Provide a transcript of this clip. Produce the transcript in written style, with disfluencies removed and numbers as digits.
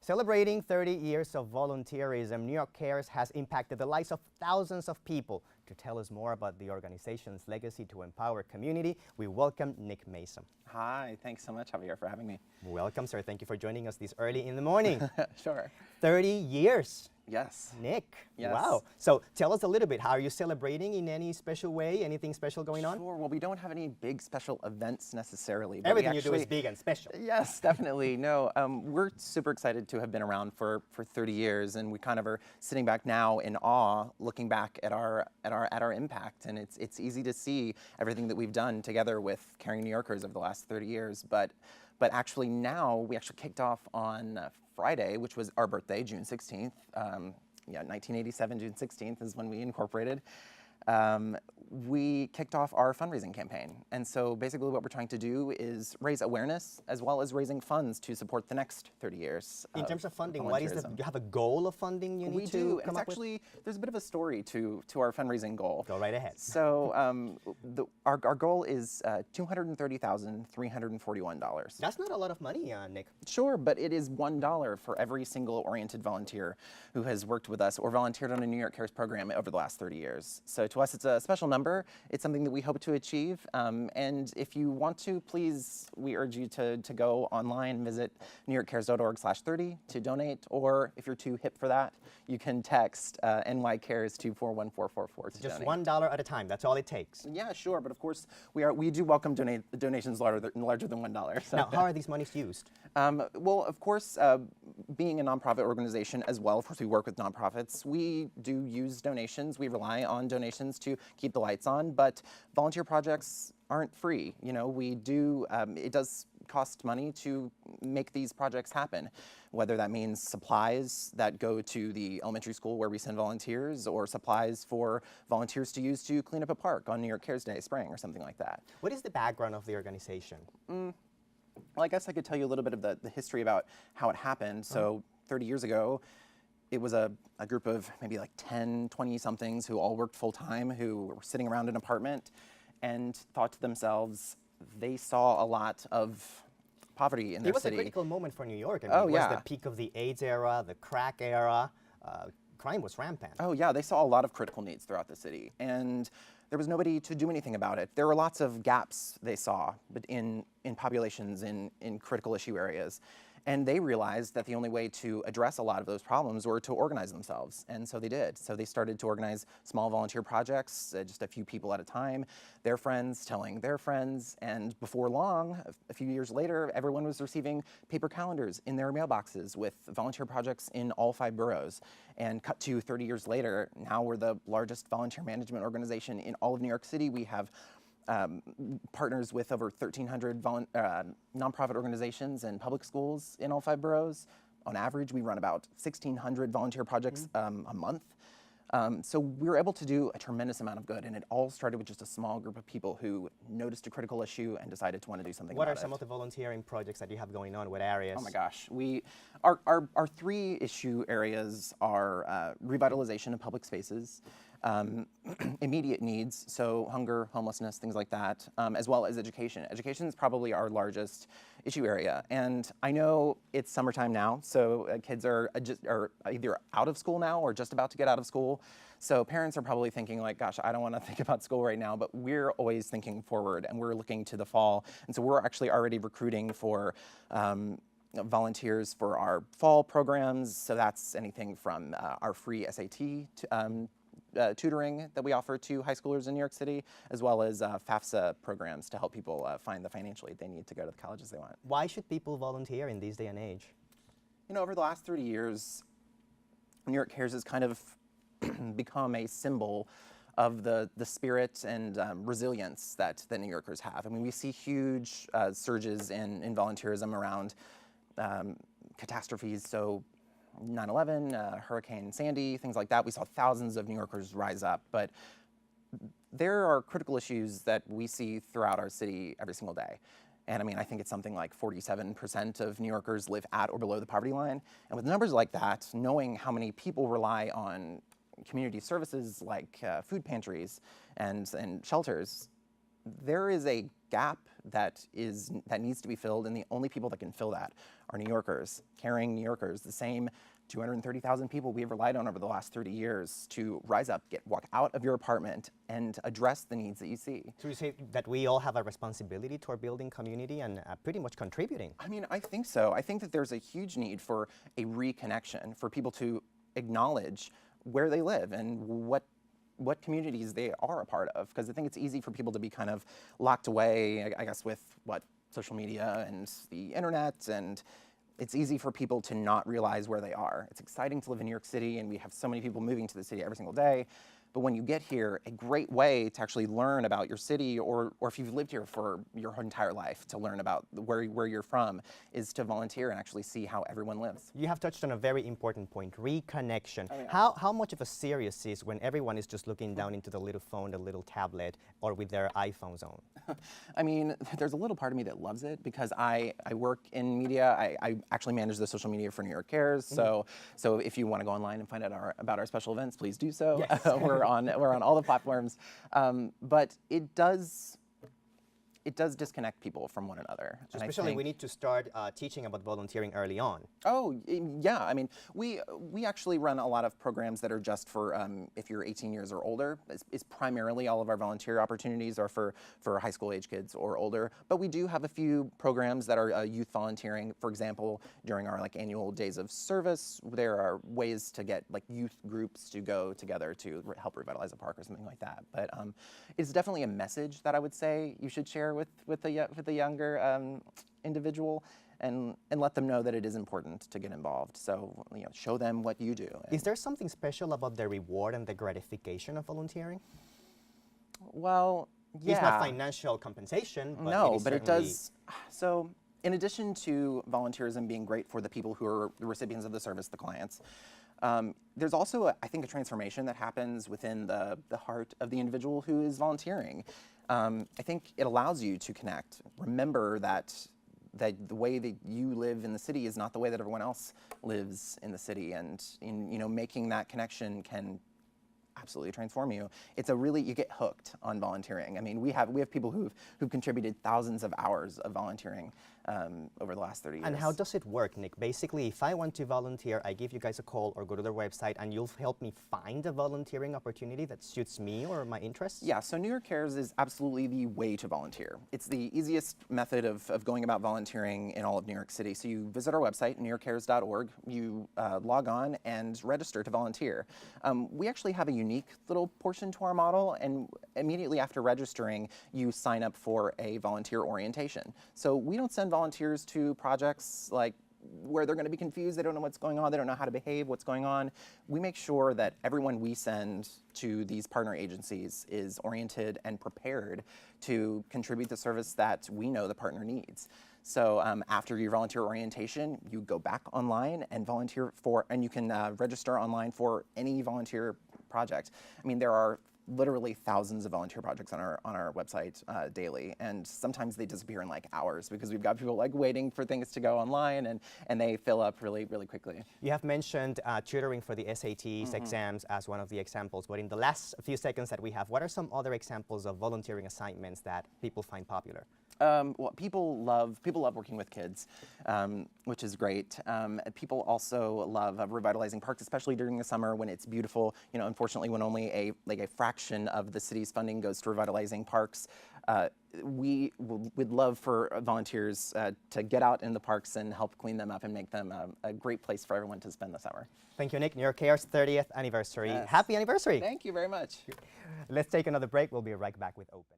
Celebrating 30 years of volunteerism, New York Cares has impacted the lives of thousands of people. To tell us more about the organization's legacy to empower community, we welcome Nick Mason. Hi, thanks so much, Javier, for having me. Welcome, sir. Thank you for joining us this early in the morning. Sure. 30 years. Yes. Nick. Yes. Wow. So tell us a little bit, how are you celebrating in any special way? Anything special going on? Sure. Well, we don't have any big special events necessarily. But Everything you do is big and special. Yes, definitely. No, we're super excited to have been around for 30 years, and we kind of are sitting back now in awe, looking back at our impact, and it's easy to see everything that we've done together with Caring New Yorkers over the last 30 years. But actually now we actually kicked off on Friday, which was our birthday, June 16th. 1987, June 16th is when we incorporated. We kicked off our fundraising campaign. And so basically what we're trying to do is raise awareness as well as raising funds to support the next 30 years. In terms of funding, what is do you have a goal of funding you need to come up with? Actually, there's a bit of a story to our fundraising goal. Go right ahead. So our goal is $230,341. That's not a lot of money, Nick. Sure, but it is $1 for every single oriented volunteer who has worked with us or volunteered on a New York Cares program over the last 30 years. So to us, it's a special number. It's something that we hope to achieve. And if you want to, please, we urge you to go online, visit newyorkcares.org/30 to donate. Or if you're too hip for that, you can text NYCares to 41444 to Just donate. $1 at a time. That's all it takes. Yeah, sure. But of course, we do welcome donations larger than $1. So. Now, how are these monies used? Well, of course, being a nonprofit organization as well, of course, we work with nonprofits. We do use donations. We rely on donations to keep the lights on, but volunteer projects aren't free. You know, we do, it does cost money to make these projects happen, whether that means supplies that go to the elementary school where we send volunteers, or supplies for volunteers to use to clean up a park on New York Cares Day, spring, or something like that. What is the background of the organization? Well, I guess I could tell you a little bit of the history about how it happened. So 30 years ago, it was a group of maybe like 10, 20-somethings who all worked full-time, who were sitting around an apartment and thought to themselves, they saw a lot of poverty in their city. It was a critical moment for New York. I mean, Oh, it yeah. was the peak of the AIDS era, the crack era. Crime was rampant. Oh, yeah, they saw a lot of critical needs throughout the city, and there was nobody to do anything about it. There were lots of gaps they saw in populations in critical issue areas. And they realized that the only way to address a lot of those problems were to organize themselves. And so they did. So they started to organize small volunteer projects, just a few people at a time, their friends telling their friends. And before long, a few years later, everyone was receiving paper calendars in their mailboxes with volunteer projects in all 5 boroughs. And cut to 30 years later, now we're the largest volunteer management organization in all of New York City. We have partners with over 1,300 nonprofit organizations and public schools in all 5 boroughs. On average, we run about 1,600 volunteer projects a month. So we were able to do a tremendous amount of good, and it all started with just a small group of people who noticed a critical issue and decided to want to do something about it. What are some of the volunteering projects that you have going on? What areas? Oh my gosh, our 3 issue areas are revitalization of public spaces, immediate needs, so hunger, homelessness, things like that, as well as education. Education is probably our largest issue area, and I know it's summertime now, so kids are either out of school now or just about to get out of school. So parents are probably thinking like, gosh, I don't want to think about school right now, but we're always thinking forward, and we're looking to the fall, and so we're actually already recruiting for volunteers for our fall programs. So that's anything from our free SAT tutoring that we offer to high schoolers in New York City, as well as FAFSA programs to help people find the financial aid they need to go to the colleges they want. Why should people volunteer in this day and age? You know, over the last 30 years, New York Cares has kind of become a symbol of the spirit and resilience that the New Yorkers have. I mean, we see huge surges in volunteerism around catastrophes, so 9/11, Hurricane Sandy, things like that. We saw thousands of New Yorkers rise up, but there are critical issues that we see throughout our city every single day. And I mean, I think it's something like 47% of New Yorkers live at or below the poverty line. And with numbers like that, knowing how many people rely on community services like food pantries and shelters, there is a gap that needs to be filled, and the only people that can fill that are New Yorkers, caring New Yorkers, the same 230,000 people we've relied on over the last 30 years to rise up, walk out of your apartment and address the needs that you see. So you say that we all have a responsibility toward building community and pretty much contributing? I mean, I think so. I think that there's a huge need for a reconnection, for people to acknowledge where they live and what communities they are a part of, because I think it's easy for people to be kind of locked away, I guess, with social media and the internet, and it's easy for people to not realize where they are. It's exciting to live in New York City, and we have so many people moving to the city every single day. But when you get here, a great way to actually learn about your city, or if you've lived here for your entire life, to learn about where you're from, is to volunteer and actually see how everyone lives. You have touched on a very important point, reconnection. Oh, yeah. How much of a serious is when everyone is just looking down into the little phone, the little tablet, or with their iPhones on? I mean, there's a little part of me that loves it, because I work in media. I actually manage the social media for New York Cares. So if you want to go online and find out about our special events, please do so. Yes. We're on all the platforms, but it does disconnect people from one another. So especially we need to start teaching about volunteering early on. Oh, yeah. I mean, we actually run a lot of programs that are just for if you're 18 years or older. It's primarily all of our volunteer opportunities are for high school age kids or older. But we do have a few programs that are youth volunteering. For example, during our annual days of service, there are ways to get youth groups to go together to help revitalize a park or something like that. But it's definitely a message that I would say you should share with the younger individual, and let them know that it is important to get involved. So show them what you do. Is there something special about the reward and the gratification of volunteering? Well, yeah. It's not financial compensation, but no, but it does. So in addition to volunteerism being great for the people who are the recipients of the service, the clients, there's also, I think, a transformation that happens within the heart of the individual who is volunteering. I think it allows you to connect. Remember that the way that you live in the city is not the way that everyone else lives in the city, and making that connection can absolutely transform you. It's you get hooked on volunteering. I mean, we have people who've contributed thousands of hours of volunteering over the last 30 years. And how does it work, Nick? Basically, if I want to volunteer, I give you guys a call or go to their website, and you'll help me find a volunteering opportunity that suits me or my interests? Yeah, so New York Cares is absolutely the way to volunteer. It's the easiest method of going about volunteering in all of New York City. So you visit our website, newyorkcares.org, you log on and register to volunteer. We actually have a unique little portion to our model, and immediately after registering, you sign up for a volunteer orientation. So we don't send volunteers to projects where they're going to be confused, they don't know what's going on, they don't know how to behave, what's going on. We make sure that everyone we send to these partner agencies is oriented and prepared to contribute the service that we know the partner needs. So after your volunteer orientation, you go back online and volunteer and you can register online for any volunteer project. I mean, there are literally thousands of volunteer projects on our website daily, and sometimes they disappear in hours because we've got people waiting for things to go online, and they fill up really, really quickly. You have mentioned tutoring for the SATs exams as one of the examples, but in the last few seconds that we have, what are some other examples of volunteering assignments that people find popular? Well, people love working with kids, which is great. People also love revitalizing parks, especially during the summer when it's beautiful. Unfortunately, when only a fraction of the city's funding goes to revitalizing parks, we would love for volunteers to get out in the parks and help clean them up and make them a great place for everyone to spend the summer. Thank you, Nick. New York Cares 30th anniversary. Yes. Happy anniversary. Thank you very much. Let's take another break. We'll be right back with Open.